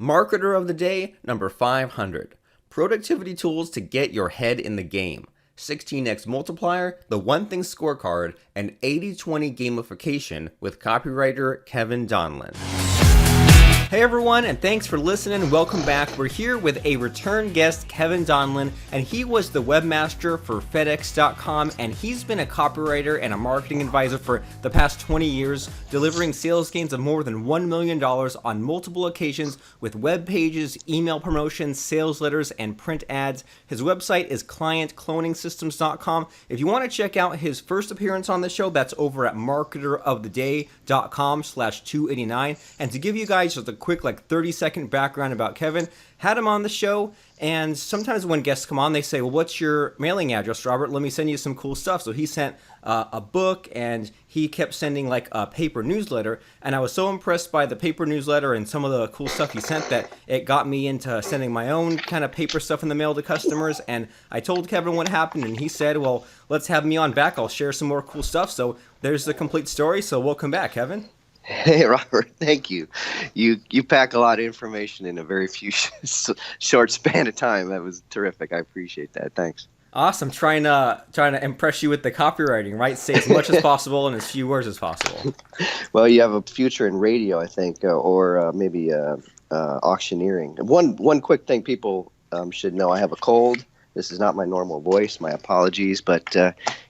Marketer of the Day, number 500. Productivity tools to get your head in the game. 16x Multiplier, the One Thing Scorecard, and 80-20 gamification with copywriter Kevin Donlin. Hey everyone, and thanks for listening and welcome back. We're here with a return guest, Kevin Donlin, and he was the webmaster for FedEx.com, and he's been a copywriter and a marketing advisor for the past 20 years, delivering sales gains of more than $1 million on multiple occasions with web pages, email promotions, sales letters, and print ads. His website is clientcloningsystems.com. If you want to check out his first appearance on the show, that's over at marketeroftheday.com/289. And to give you guys just a quick 30-second background about Kevin, had him on the show, and sometimes when guests come on, they say, well, what's your mailing address, Robert? Let me send you some cool stuff. So he sent a book, and he kept sending a paper newsletter, and I was so impressed by the paper newsletter and some of the cool stuff he sent that it got me into sending my own kind of paper stuff in the mail to customers. And I told Kevin what happened, and he said, well, let's have me on back. I'll share some more cool stuff. So there's the complete story. So welcome back, Kevin. Hey, Robert, thank you. You pack a lot of information in a very few short span of time. That was terrific. I appreciate that. Thanks. Awesome. Trying to impress you with the copywriting, right? Say as much as possible in as few words as possible. Well, you have a future in radio, I think, or maybe auctioneering. One quick thing people should know: I have a cold. This is not my normal voice. My apologies, but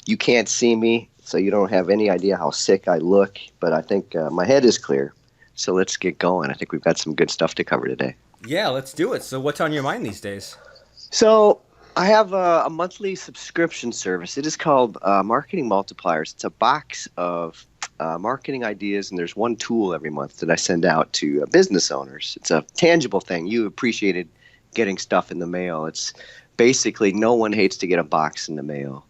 you can't see me, so you don't have any idea how sick I look. But I think my head is clear. So let's get going. I think we've got some good stuff to cover today. Yeah, let's do it. So what's on your mind these days? So I have a monthly subscription service. It is called Marketing Multipliers. It's a box of marketing ideas, and there's one tool every month that I send out to business owners. It's a tangible thing. You appreciated getting stuff in the mail. It's basically no one hates to get a box in the mail.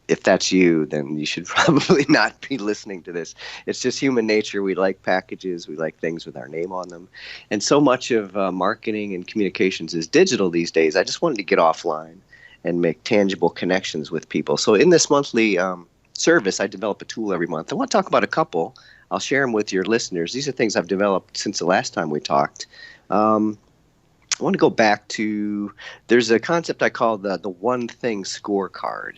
If that's you, then you should probably not be listening to this. It's just human nature. We like packages. We like things with our name on them. And so much of marketing and communications is digital these days. I just wanted to get offline and make tangible connections with people. So in this monthly service, I develop a tool every month. I want to talk about a couple. I'll share them with your listeners. These are things I've developed since the last time we talked. I want to go back to, there's a concept I call the One Thing Scorecard.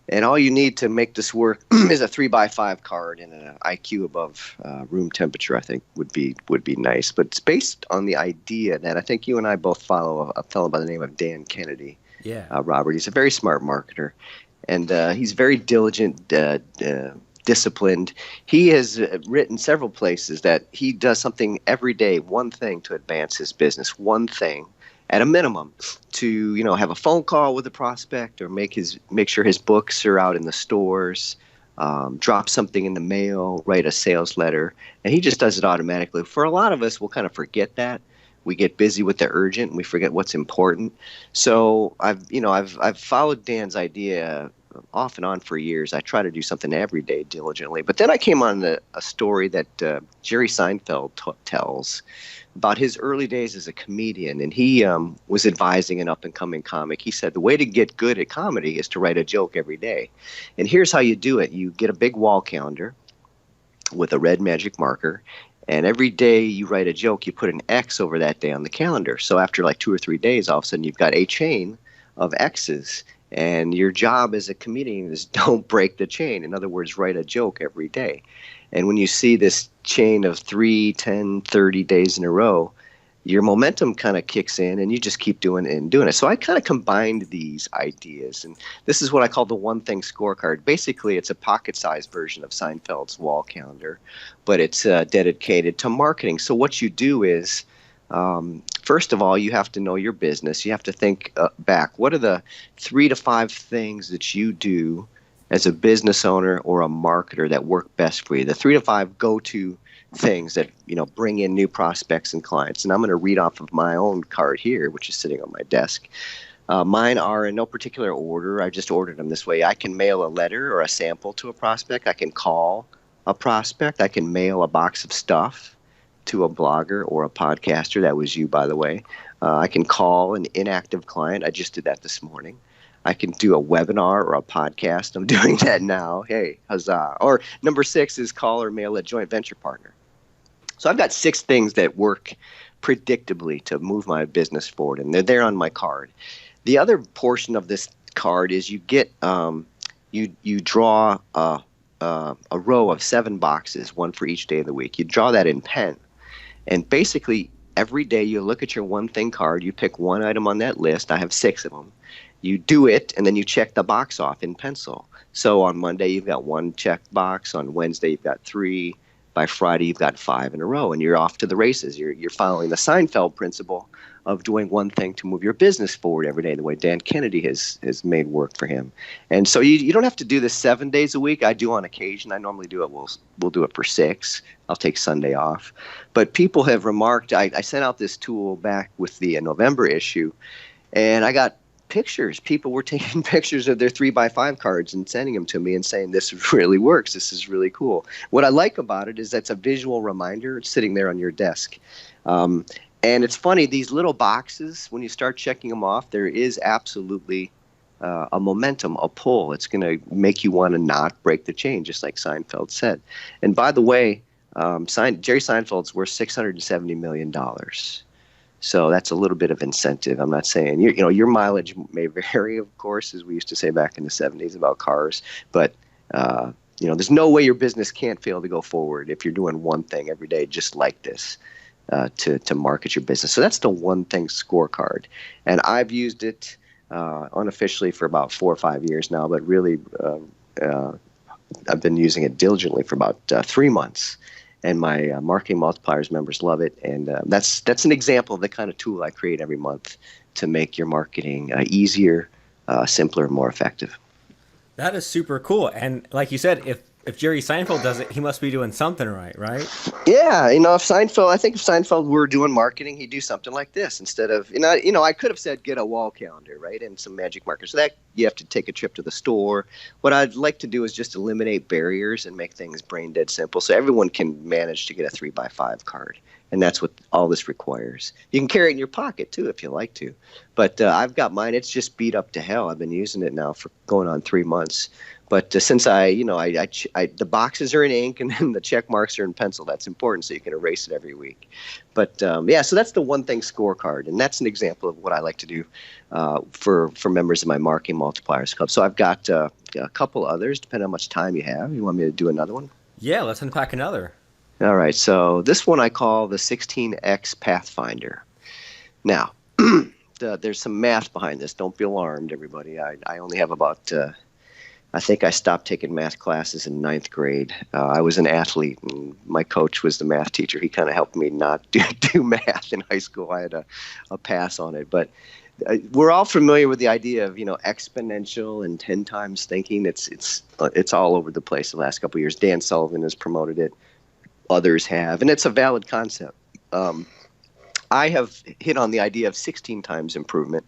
And all you need to make this work is a 3x5 card and an IQ above room temperature, I think would be nice. But it's based on the idea that I think you and I both follow a fellow by the name of Dan Kennedy. Yeah. Robert, he's a very smart marketer. And he's very diligent, disciplined. He has written several places that he does something every day, one thing to advance his business, one thing at a minimum, to have a phone call with a prospect, or make sure his books are out in the stores, drop something in the mail, write a sales letter, and he just does it automatically. For a lot of us, we'll kind of forget that. We get busy with the urgent, and we forget what's important. So I've followed Dan's idea off and on for years. I try to do something every day diligently. But then I came on a story that Jerry Seinfeld tells about his early days as a comedian. And he was advising an up-and-coming comic. He said the way to get good at comedy is to write a joke every day. And here's how you do it. You get a big wall calendar with a red magic marker. And every day you write a joke, you put an X over that day on the calendar. So after 2 or 3 days, all of a sudden you've got a chain of X's. And your job as a comedian is don't break the chain. In other words, write a joke every day. And when you see this chain of 3, 10, 30 days in a row, your momentum kind of kicks in and you just keep doing it and doing it. So I kind of combined these ideas. And this is what I call the One Thing Scorecard. Basically, it's a pocket-sized version of Seinfeld's wall calendar, but it's dedicated to marketing. So what you do is, first of all, you have to know your business. You have to think back. What are the 3 to 5 things that you do as a business owner or a marketer that work best for you? The 3 to 5 go-to things that bring in new prospects and clients. And I'm going to read off of my own card here, which is sitting on my desk. Mine are in no particular order. I just ordered them this way. I can mail a letter or a sample to a prospect. I can call a prospect. I can mail a box of stuff to a blogger or a podcaster. That was you, by the way. I can call an inactive client. I just did that this morning. I can do a webinar or a podcast. I'm doing that now. Hey, huzzah. Or number 6 is call or mail a joint venture partner. So I've got 6 things that work predictably to move my business forward, and they're there on my card. The other portion of this card is you get you draw a row of 7 boxes, one for each day of the week. You draw that in pen, and basically every day you look at your one thing card. You pick one item on that list. I have 6 of them. You do it, and then you check the box off in pencil. So on Monday you've got 1 checked box. On Wednesday you've got 3. By Friday you've got 5 in a row, and you're off to the races. You're following the Seinfeld principle of doing one thing to move your business forward every day, the way Dan Kennedy has made work for him. And so you don't have to do this 7 days a week. I do on occasion. I normally do it. We'll do it for 6. I'll take Sunday off. But people have remarked, I sent out this tool back with the November issue, and I got pictures. People were taking pictures of their 3x5 cards and sending them to me and saying, this really works. This is really cool. What I like about it is that's a visual reminder. It's sitting there on your desk. And it's funny, these little boxes, when you start checking them off, there is absolutely a momentum, a pull. It's going to make you want to not break the chain, just like Seinfeld said. And by the way, Jerry Seinfeld's worth $670 million. So that's a little bit of incentive. I'm not saying, your mileage may vary, of course, as we used to say back in the 70s about cars. But, there's no way your business can't fail to go forward if you're doing one thing every day just like this. To market your business. So that's the one thing scorecard. And I've used it unofficially for about 4 or 5 years now, but really I've been using it diligently for about 3 months. And my Marketing Multipliers members love it. And that's an example of the kind of tool I create every month to make your marketing easier, simpler, and more effective. That is super cool. And like you said, if Jerry Seinfeld does it, he must be doing something right? Yeah, if Seinfeld were doing marketing, he'd do something like this instead of, I could have said get a wall calendar, right, and some magic markers. So that you have to take a trip to the store. What I'd like to do is just eliminate barriers and make things brain dead simple so everyone can manage to get a 3x5 card. And that's what all this requires. You can carry it in your pocket, too, if you like to. But I've got mine. It's just beat up to hell. I've been using it now for going on 3 months. But since the boxes are in ink and then the check marks are in pencil, that's important so you can erase it every week. But so that's the one thing scorecard. And that's an example of what I like to do for members of my Marketing Multipliers Club. So I've got a couple others, depending on how much time you have. You want me to do another one? Yeah, let's unpack another. All right, so this one I call the 16X Pathfinder. Now, there's some math behind this. Don't be alarmed, everybody. I only have about, I think I stopped taking math classes in 9th grade. I was an athlete, and my coach was the math teacher. He kind of helped me not do math in high school. I had a pass on it. But we're all familiar with the idea of, exponential and 10 times thinking. It's all over the place the last couple of years. Dan Sullivan has promoted it. Others have, and it's a valid concept. I have hit on the idea of 16 times improvement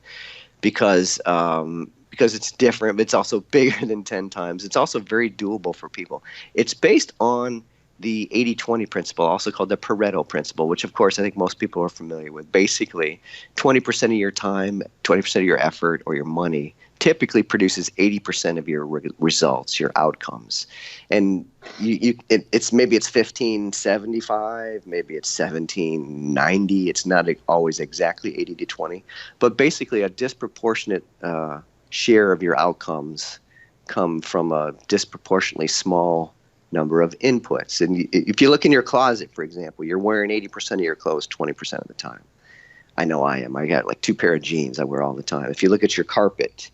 because it's different, but it's also bigger than 10 times. It's also very doable for people. It's based on the 80-20 principle, also called the Pareto principle, which, of course, I think most people are familiar with. Basically, 20% of your time, 20% of your effort, or your money typically produces 80% of your results, your outcomes. And it's maybe it's 1575, maybe it's 1790. It's not always exactly 80 to 20, but basically a disproportionate share of your outcomes come from a disproportionately small number of inputs. And if you look in your closet, for example, you're wearing 80% of your clothes 20% of the time. I know I am. I got like 2 pair of jeans I wear all the time. If you look at your carpet,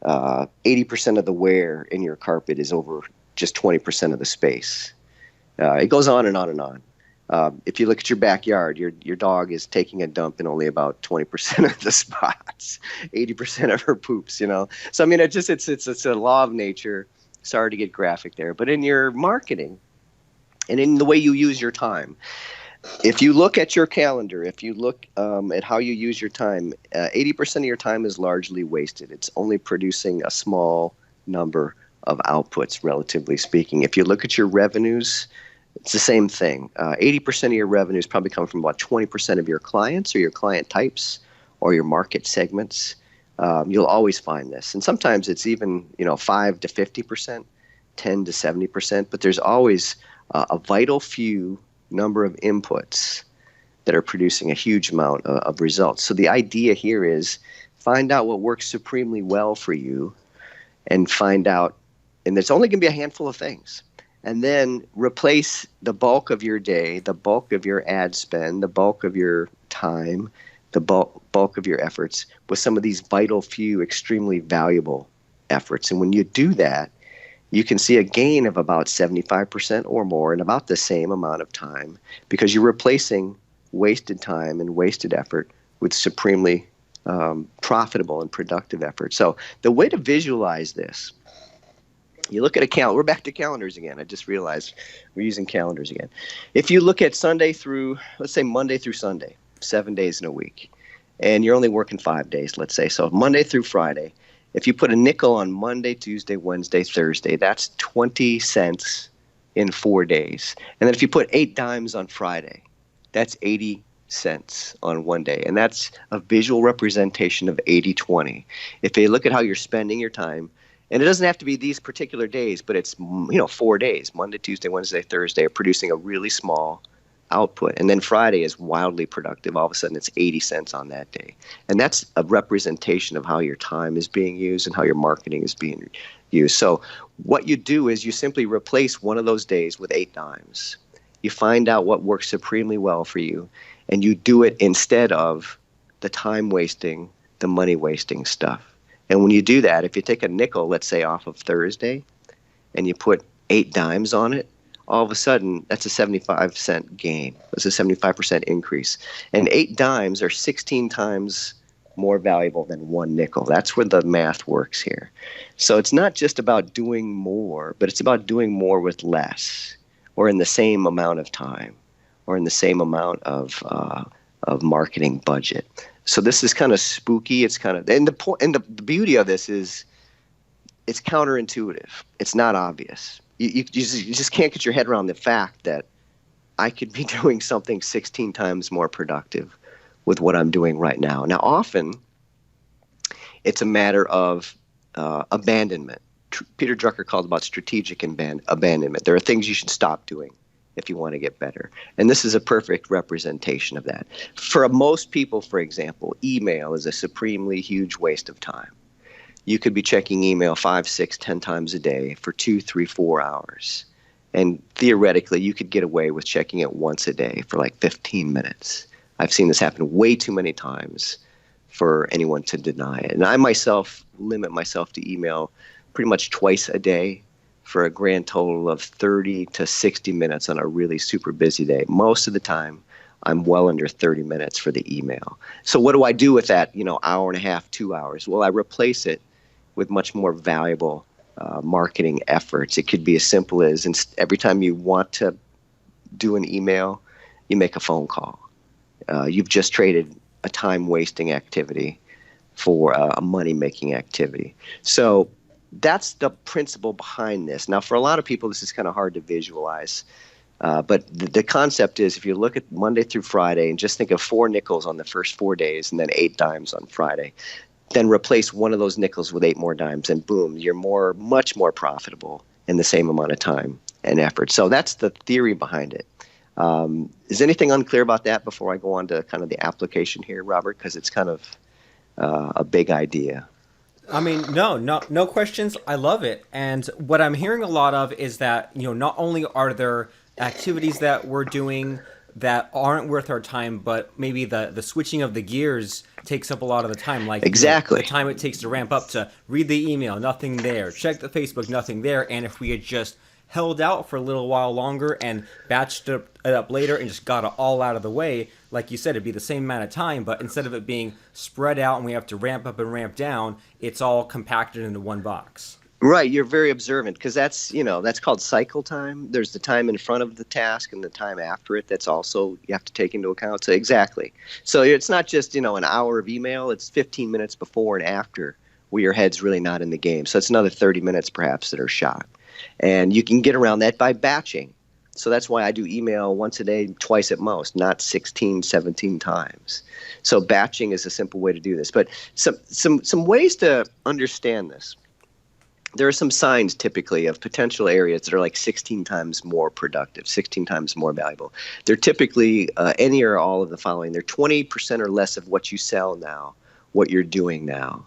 80% of the wear in your carpet is over just 20% of the space. It goes on and on and on. If you look at your backyard, your dog is taking a dump in only about 20% of the spots, 80% of her poops, So I mean, it's a law of nature. Sorry to get graphic there, but in your marketing and in the way you use your time, if you look at your calendar, if you look at how you use your time, 80% of your time is largely wasted. It's only producing a small number of outputs, relatively speaking. If you look at your revenues, it's the same thing. 80% of your revenues probably come from about 20% of your clients or your client types or your market segments. You'll always find this. And sometimes it's even 5 to 50%, 10 to 70%, but there's always a vital few number of inputs that are producing a huge amount of results. So the idea here is find out what works supremely well for you, and find out, and there's only going to be a handful of things, and then replace the bulk of your day, the bulk of your ad spend, the bulk of your time, the bulk of your efforts with some of these vital few, extremely valuable efforts. And when you do that, you can see a gain of about 75% or more in about the same amount of time, because you're replacing wasted time and wasted effort with supremely profitable and productive effort. So the way to visualize this, you look at a calendar. We're back to calendars again. I just realized we're using calendars again. If you look at Sunday through, let's say Monday through Sunday, 7 days in a week, and you're only working 5 days, let's say. So Monday through Friday, if you put a nickel on Monday, Tuesday, Wednesday, Thursday, that's 20 cents in 4 days. And then if you put 8 dimes on Friday, that's 80 cents on one day. And that's a visual representation of 80-20. If you look at how you're spending your time, and it doesn't have to be these particular days, but it's 4 days, Monday, Tuesday, Wednesday, Thursday, are producing a really small output. And then Friday is wildly productive. All of a sudden it's 80 cents on that day. And that's a representation of how your time is being used and how your marketing is being used. So what you do is you simply replace one of those days with 8 dimes. You find out what works supremely well for you, and you do it instead of the time wasting, the money wasting stuff. And when you do that, if you take a nickel, let's say off of Thursday, and you put 8 dimes on it, all of a sudden that's a 75-cent gain. That's a 75% increase. And 8 dimes are 16 times more valuable than 1 nickel. That's where the math works here. So it's not just about doing more, but it's about doing more with less, or in the same amount of time, or in the same amount of marketing budget. So this is kind of spooky. It's kind of, and the beauty of this is it's counterintuitive. It's not obvious. You just can't get your head around the fact that I could be doing something 16 times more productive with what I'm doing right now. Now, often it's a matter of abandonment. Peter Drucker called about strategic abandonment. There are things you should stop doing if you want to get better. And this is a perfect representation of that. For most people, for example, email is a supremely huge waste of time. You could be checking email 5, 6, 10 times a day for 2, 3, 4 hours. And theoretically, you could get away with checking it once a day for like 15 minutes. I've seen this happen way too many times for anyone to deny it. And I myself limit myself to email pretty much twice a day for a grand total of 30 to 60 minutes on a really super busy day. Most of the time, I'm well under 30 minutes for the email. So what do I do with that, hour and a half, 2 hours? Well, I replace it with much more valuable marketing efforts. It could be as simple as every time you want to do an email, you make a phone call. You've just traded a time-wasting activity for a money-making activity. So that's the principle behind this. Now, for a lot of people, this is kind of hard to visualize. But the concept is, if you look at Monday through Friday and just think of 4 nickels on the first 4 days and then 8 dimes on Friday, then replace one of those nickels with 8 more dimes, and boom, you're much more profitable in the same amount of time and effort. So that's the theory behind it. Is anything unclear about that before I go on to kind of the application here, Robert? Because it's kind of a big idea. I mean, no questions. I love it. And what I'm hearing a lot of is that, not only are there activities that we're doing that aren't worth our time, but maybe the switching of the gears takes up a lot of the time. Like exactly the time it takes to ramp up to read the email, nothing there. Check the Facebook, nothing there. And if we had just held out for a little while longer and batched it up later and just got it all out of the way, like you said, it'd be the same amount of time, but instead of it being spread out and we have to ramp up and ramp down, it's all compacted into one box. Right, you're very observant, because that's called cycle time. There's the time in front of the task and the time after it that's also you have to take into account. So exactly. So it's not just, an hour of email, it's 15 minutes before and after where your head's really not in the game. So it's another 30 minutes perhaps that are shot. And you can get around that by batching. So that's why I do email once a day, twice at most, not 16, 17 times. So batching is a simple way to do this. But some ways to understand this. there are some signs typically of potential areas that are like 16 times more productive, 16 times more valuable. They're typically any or all of the following. They're 20% or less of what you sell now, what you're doing now.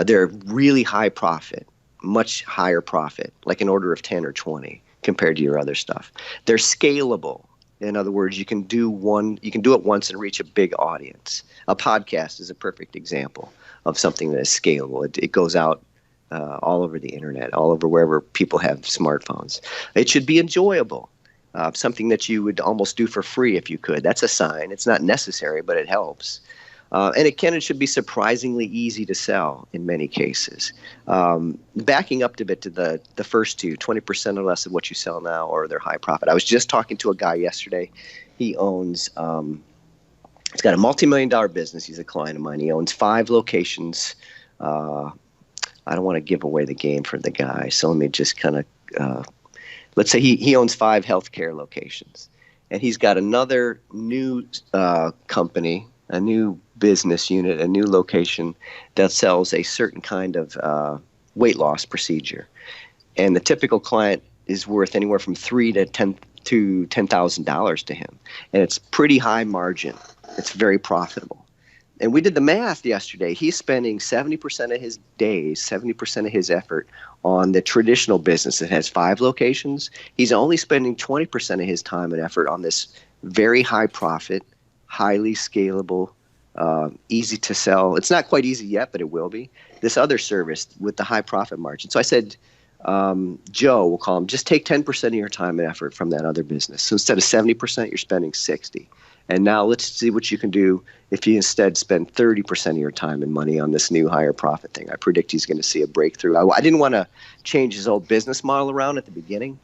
They're really high profit, much higher profit, like an order of 10 or 20 compared to your other stuff. They're scalable. In other words, you can do it once and reach a big audience. A podcast is a perfect example of something that is scalable. It goes out all over the internet, all over wherever people have smartphones. It should be enjoyable, something that you would almost do for free if you could. That's a sign. It's not necessary, but it helps. And it should be surprisingly easy to sell in many cases. Backing up a bit to the first two, 20% or less of what you sell now, or they're high profit. I was just talking to a guy yesterday. He owns, he's got a multi-million-dollar business. He's a client of mine. He owns 5 locations. I don't want to give away the game for the guy, so let me just kind of, let's say he owns 5 healthcare locations. And he's got another new company, a new business unit, a new location that sells a certain kind of weight loss procedure. And the typical client is worth anywhere from $3,000 to $10,000 to him. And it's pretty high margin. It's very profitable. And we did the math yesterday. He's spending 70% of his days, 70% of his effort on the traditional business that has 5 locations. He's only spending 20% of his time and effort on this very high profit, highly scalable, easy to sell. It's not quite easy yet, but it will be. This other service with the high profit margin. So I said, Joe, we'll call him, just take 10% of your time and effort from that other business. So instead of 70%, you're spending 60%. And now let's see what you can do if you instead spend 30% of your time and money on this new higher profit thing. I predict he's going to see a breakthrough. I didn't want to change his old business model around at the beginning.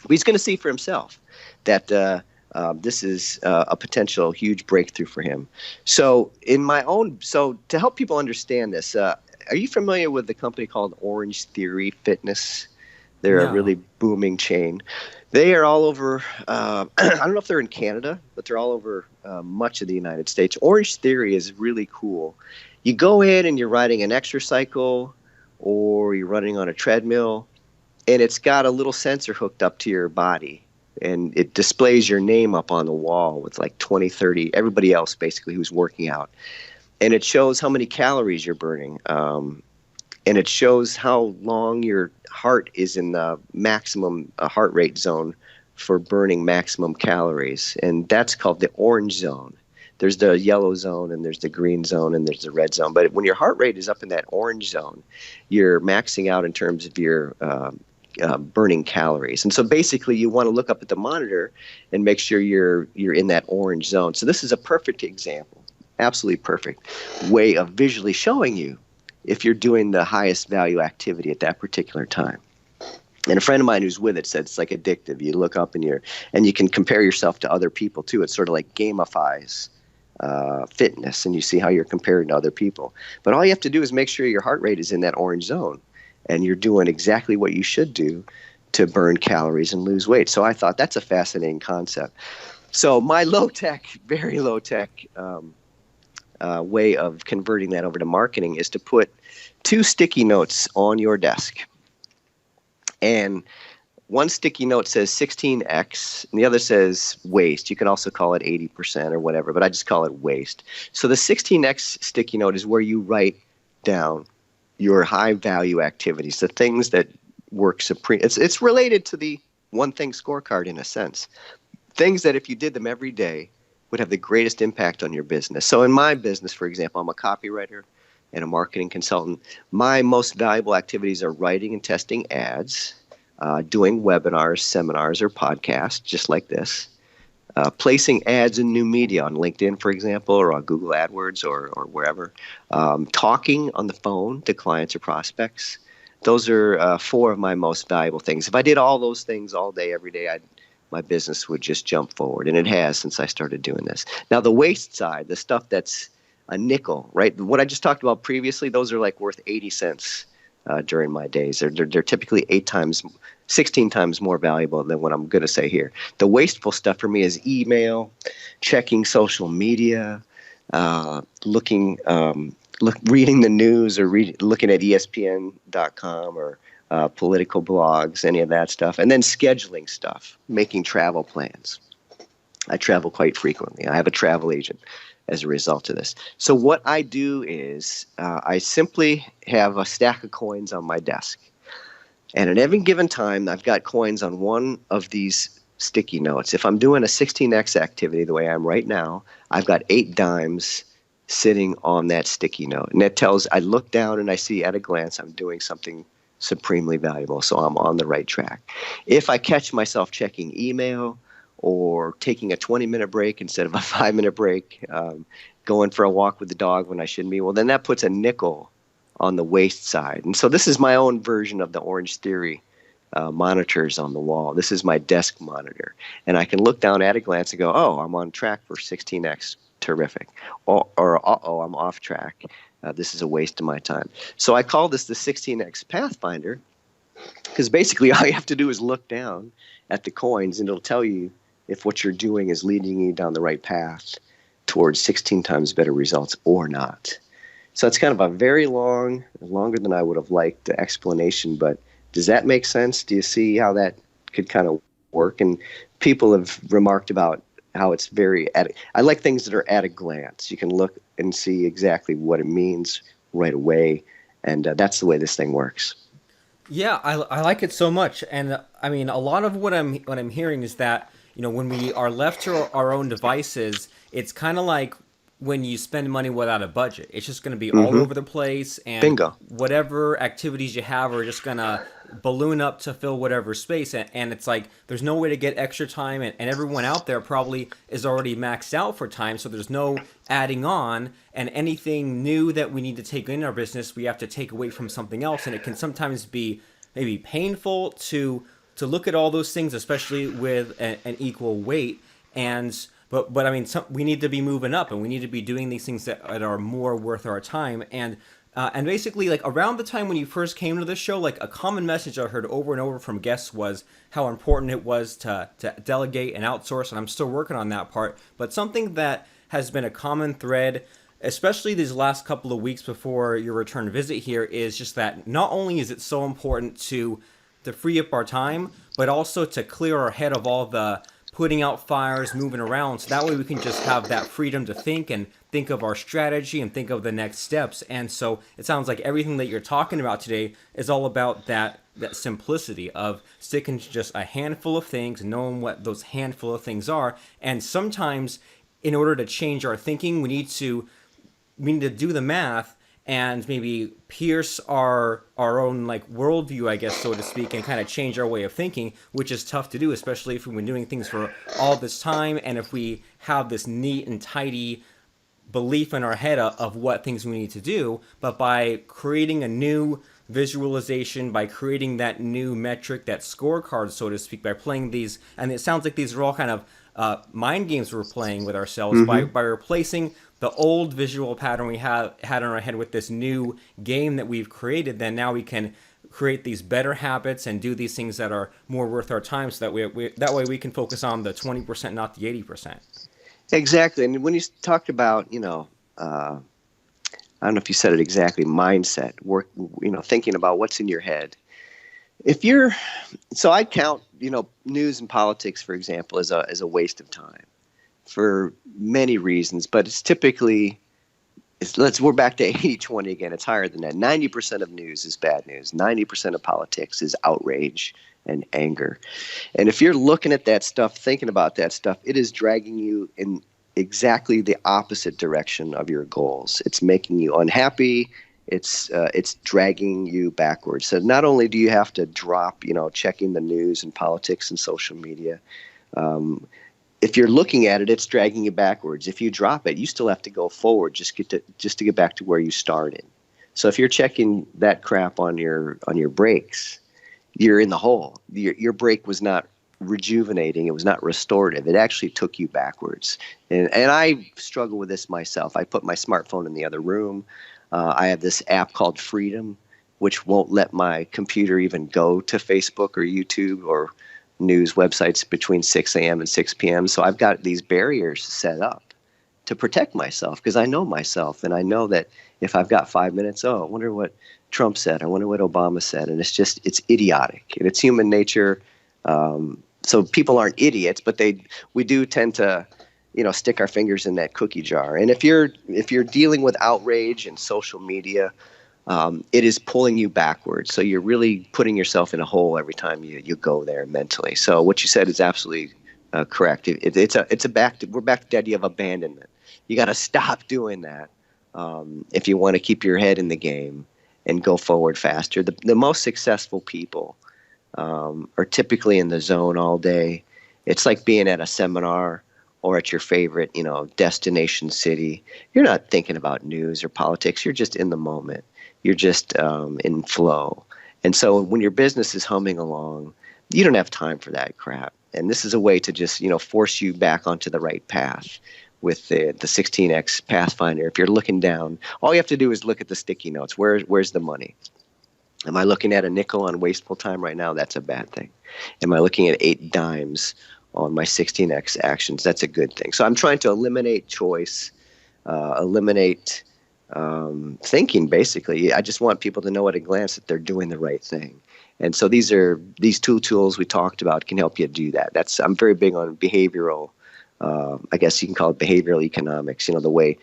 But he's going to see for himself that this is a potential huge breakthrough for him. So to help people understand this, are you familiar with the company called Orange Theory Fitness? They're a really booming chain. They are all over, I don't know if they're in Canada, but they're all over much of the United States. Orange Theory is really cool. You go in and you're riding an exercycle or you're running on a treadmill, and it's got a little sensor hooked up to your body. And it displays your name up on the wall with like 20, 30, everybody else basically who's working out. And it shows how many calories you're burning. And it shows how long your heart is in the maximum heart rate zone for burning maximum calories. And that's called the orange zone. There's the yellow zone, and there's the green zone, and there's the red zone. But when your heart rate is up in that orange zone, you're maxing out in terms of your burning calories. And so basically you want to look up at the monitor and make sure you're in that orange zone. So this is a perfect example, absolutely perfect way of visually showing you if you're doing the highest value activity at that particular time. And a friend of mine who's with it said it's like addictive. You look up and you can compare yourself to other people too. It sort of like gamifies fitness, and you see how you're comparing to other people. But all you have to do is make sure your heart rate is in that orange zone, and you're doing exactly what you should do to burn calories and lose weight. So I thought that's a fascinating concept. So my low-tech, very low-tech way of converting that over to marketing is to put 2 sticky notes on your desk. And one sticky note says 16x, and the other says waste. You can also call it 80% or whatever, but I just call it waste. So the 16x sticky note is where you write down your high-value activities, the things that work supreme. It's related to the one thing scorecard in a sense. Things that if you did them every day would have the greatest impact on your business. So in my business, for example, I'm a copywriter and a marketing consultant. My most valuable activities are writing and testing ads, doing webinars, seminars, or podcasts, just like this, placing ads in new media on LinkedIn, for example, or on Google AdWords or wherever, talking on the phone to clients or prospects. Those are 4 of my most valuable things. If I did all those things all day, every day, my business would just jump forward, and it has since I started doing this. Now, the waste side, the stuff that's a nickel, right? What I just talked about previously, those are like worth 80 cents during my days. They're typically 16 times more valuable than what I'm going to say here. The wasteful stuff for me is email, checking social media, reading the news, or looking at ESPN.com or political blogs, any of that stuff. And then scheduling stuff, making travel plans. I travel quite frequently. I have a travel agent as a result of this. So what I do is I simply have a stack of coins on my desk. And at every given time, I've got coins on one of these sticky notes. If I'm doing a 16x activity the way I am right now, I've got 8 dimes sitting on that sticky note. And that tells, I look down and I see at a glance I'm doing something supremely valuable, so I'm on the right track. If I catch myself checking email or taking a 20-minute break instead of a 5-minute break, going for a walk with the dog when I shouldn't be, well, then that puts a nickel on the waste side. And so this is my own version of the Orange Theory monitors on the wall. This is my desk monitor. And I can look down at a glance and go, oh, I'm on track for 16x. Terrific. Or uh-oh, I'm off track. This is a waste of my time. So I call this the 16x Pathfinder because basically all you have to do is look down at the coins and it'll tell you if what you're doing is leading you down the right path towards 16 times better results or not. So it's kind of a very longer than I would have liked, explanation, but does that make sense? Do you see how that could kind of work? And people have remarked about how it's I like things that are at a glance. You can look and see exactly what it means right away, and that's the way this thing works. Yeah, I like it so much, and I mean, a lot of what I'm hearing is that, you know, when we are left to our own devices, it's kind of like when you spend money without a budget. It's just going to be all over the place, and Bingo. Whatever activities you have are just going to balloon up to fill whatever space, and it's like there's no way to get extra time, and everyone out there probably is already maxed out for time, so there's no adding on, and anything new that we need to take in our business, we have to take away from something else, and it can sometimes be maybe painful to look at all those things, especially with an equal weight, But I mean, we need to be moving up, and we need to be doing these things that are more worth our time. And basically, like around the time when you first came to this show, like a common message I heard over and over from guests was how important it was to delegate and outsource. And I'm still working on that part. But something that has been a common thread, especially these last couple of weeks before your return visit here, is just that not only is it so important to free up our time, but also to clear our head of all the putting out fires, moving around, so that way we can just have that freedom to think of our strategy and think of the next steps. And so it sounds like everything that you're talking about today is all about that simplicity of sticking to just a handful of things, knowing what those handful of things are. And sometimes in order to change our thinking, we need to do the math and maybe pierce our own like worldview, I guess, so to speak, and kind of change our way of thinking, which is tough to do, especially if we've been doing things for all this time, and if we have this neat and tidy belief in our head of what things we need to do. But by creating a new visualization, by creating that new metric, that scorecard, so to speak, by playing these, and it sounds like these are all kind of mind games we're playing with ourselves, by replacing the old visual pattern we had in our head with this new game that we've created, then now we can create these better habits and do these things that are more worth our time, so that way we can focus on the 20%, not the 80%. Exactly. And when you talked about, I don't know if you said it exactly, mindset, work, thinking about what's in your head. So I count, news and politics, for example, as a waste of time for many reasons, but it's typically, we're back to 80-20 again. It's higher than that. 90% of news is bad news. 90% of politics is outrage and anger. And if you're looking at that stuff, thinking about that stuff, it is dragging you in exactly the opposite direction of your goals. It's making you unhappy. It's dragging you backwards. So not only do you have to drop, checking the news and politics and social media, if you're looking at it, it's dragging you backwards. If you drop it, you still have to go forward just to get back to where you started. So if you're checking that crap on your brakes, you're in the hole. Your brake was not rejuvenating. It was not restorative. It actually took you backwards. And I struggle with this myself. I put my smartphone in the other room. I have this app called Freedom, which won't let my computer even go to Facebook or YouTube or news websites between 6 a.m. and 6 p.m. So I've got these barriers set up to protect myself, because I know myself, and I know that if I've got 5 minutes, I wonder what Trump said, I wonder what Obama said, and it's idiotic, and it's human nature. So people aren't idiots, but we do tend to, stick our fingers in that cookie jar. And if you're dealing with outrage and social media, it is pulling you backwards. So you're really putting yourself in a hole every time you go there mentally. So what you said is absolutely correct. We're back to the idea of abandonment. You got to stop doing that if you want to keep your head in the game and go forward faster. The most successful people are typically in the zone all day. It's like being at a seminar or at your favorite, destination city. You're not thinking about news or politics. You're just in the moment. You're just in flow. And so when your business is humming along, you don't have time for that crap. And this is a way to just, force you back onto the right path with the 16X Pathfinder. If you're looking down, all you have to do is look at the sticky notes. Where's the money? Am I looking at a nickel on wasteful time right now? That's a bad thing. Am I looking at 8 dimes on my 16X actions? That's a good thing. So I'm trying to eliminate choice, eliminate thinking, basically. I just want people to know at a glance that they're doing the right thing. And so these 2 tools we talked about can help you do that. I'm very big on behavioral, I guess you can call it behavioral economics, the way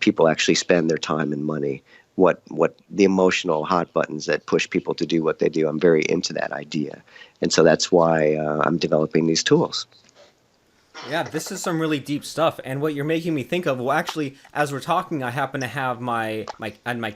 people actually spend their time and money. What the emotional hot buttons that push people to do what they do. I'm very into that idea. And so that's why I'm developing these tools. Yeah, this is some really deep stuff. And what you're making me think of, well, actually, as we're talking, I happen to have my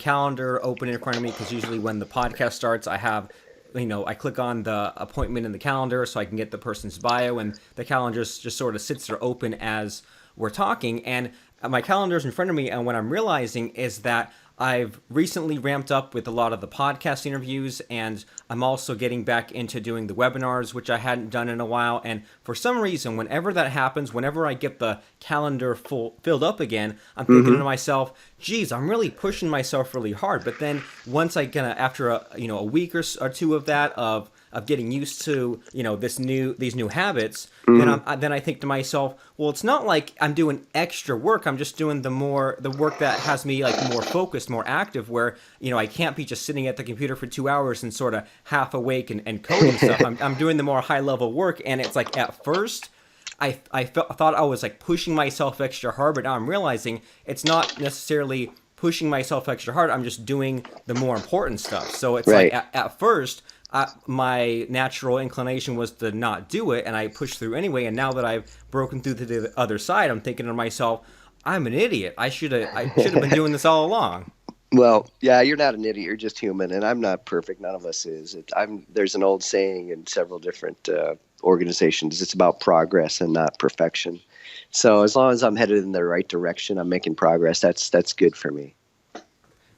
calendar open in front of me, because usually when the podcast starts, I have, I click on the appointment in the calendar so I can get the person's bio, and the calendar just sort of sits there open as we're talking. And my calendar's in front of me, and what I'm realizing is that I've recently ramped up with a lot of the podcast interviews, and I'm also getting back into doing the webinars, which I hadn't done in a while. And for some reason, whenever that happens, whenever I get the calendar filled up again, I'm thinking to myself, geez, I'm really pushing myself really hard. But then once after a week or 2 of that, of getting used to these new habits, then I think to myself, well, it's not like I'm doing extra work. I'm just doing the work that has me more focused, more active, where I can't be just sitting at the computer for 2 hours and sort of half awake and coding stuff. I'm doing the more high level work, and it's like at first I thought I was pushing myself extra hard, but now I'm realizing it's not necessarily pushing myself extra hard. I'm just doing the more important stuff. So it's right. At first, my natural inclination was to not do it, and I pushed through anyway. And now that I've broken through to the other side, I'm thinking to myself, I'm an idiot. I should have been doing this all along. Well, yeah, you're not an idiot. You're just human, and I'm not perfect. None of us is. There's an old saying in several different organizations. It's about progress and not perfection. So as long as I'm headed in the right direction, I'm making progress. That's good for me.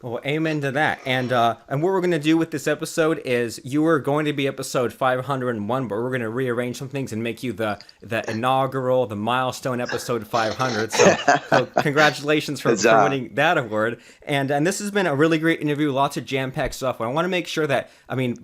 Well, amen to that. And what we're going to do with this episode is you are going to be episode 501, but we're going to rearrange some things and make you the inaugural, the milestone episode 500. So congratulations for winning that award. And this has been a really great interview, lots of jam-packed stuff. I want to make sure that,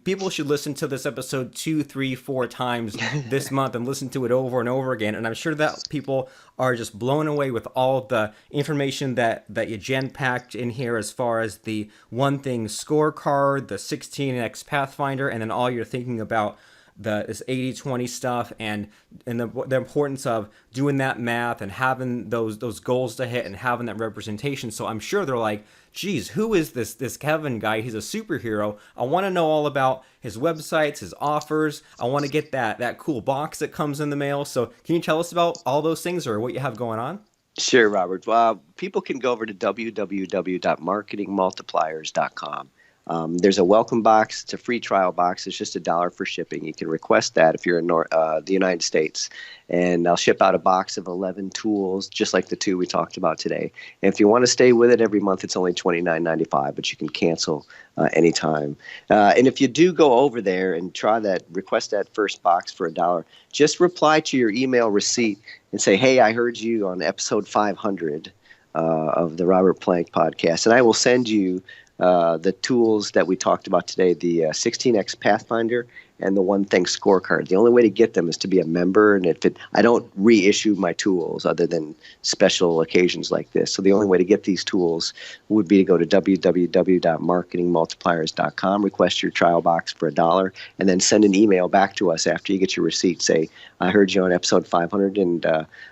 people should listen to this episode 2, 3, 4 times this month and listen to it over and over again. And I'm sure that people are just blown away with all of the information that you jam-packed in here, as far as the one thing scorecard, the 16X Pathfinder, and then all you're thinking about this 80-20 stuff, and the importance of doing that math and having those goals to hit and having that representation. So I'm sure they're like, geez, who is this Kevin guy? He's a superhero. I want to know all about his websites, his offers. I want to get that cool box that comes in the mail. So can you tell us about all those things or what you have going on? Sure, Robert. People can go over to www.marketingmultipliers.com. There's a welcome box. It's a free trial box. It's just $1 for shipping. You can request that if you're in the United States. And I'll ship out a box of 11 tools, just like the 2 we talked about today. And if you want to stay with it every month, it's only $29.95, but you can cancel anytime. And if you do go over there and request that first box for $1, just reply to your email receipt and say, hey, I heard you on episode 500 of the Robert Plank podcast. And I will send you the tools that we talked about today, the 16X Pathfinder and the One Thing Scorecard. The only way to get them is to be a member, and I don't reissue my tools other than special occasions like this. So the only way to get these tools would be to go to www.marketingmultipliers.com, request your trial box for $1, and then send an email back to us after you get your receipt. Say, I heard you on episode 500, and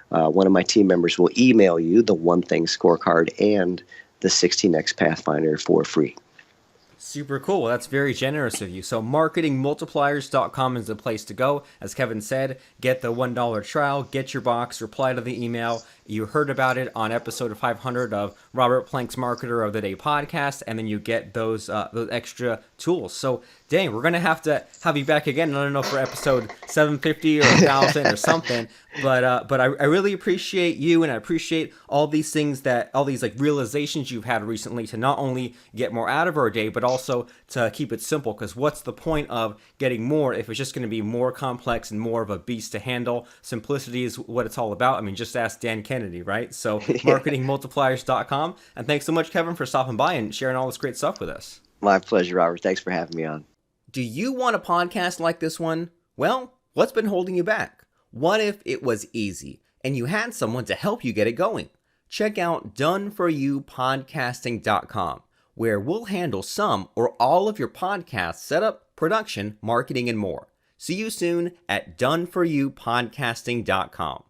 one of my team members will email you the One Thing Scorecard and the 16x Pathfinder for free. Super cool. Well, that's very generous of you. So marketingmultipliers.com is the place to go. As Kevin said, get the $1 trial, get your box, reply to the email. You heard about it on episode 500 of Robert Plank's Marketer of the Day podcast, and then you get those extra tools. So, dang, we're going to have you back again. I don't know, for episode 750 or 1,000 or something, but I really appreciate you, and I appreciate all these things all these like realizations you've had recently to not only get more out of our day, but also to keep it simple, because what's the point of getting more if it's just going to be more complex and more of a beast to handle? Simplicity is what it's all about. I mean, just ask Dan Kennedy, right? So marketingmultipliers.com. And thanks so much, Kevin, for stopping by and sharing all this great stuff with us. My pleasure, Robert. Thanks for having me on. Do you want a podcast like this one? Well, what's been holding you back? What if it was easy and you had someone to help you get it going? Check out doneforyoupodcasting.com, where we'll handle some or all of your podcast setup, production, marketing, and more. See you soon at doneforyoupodcasting.com.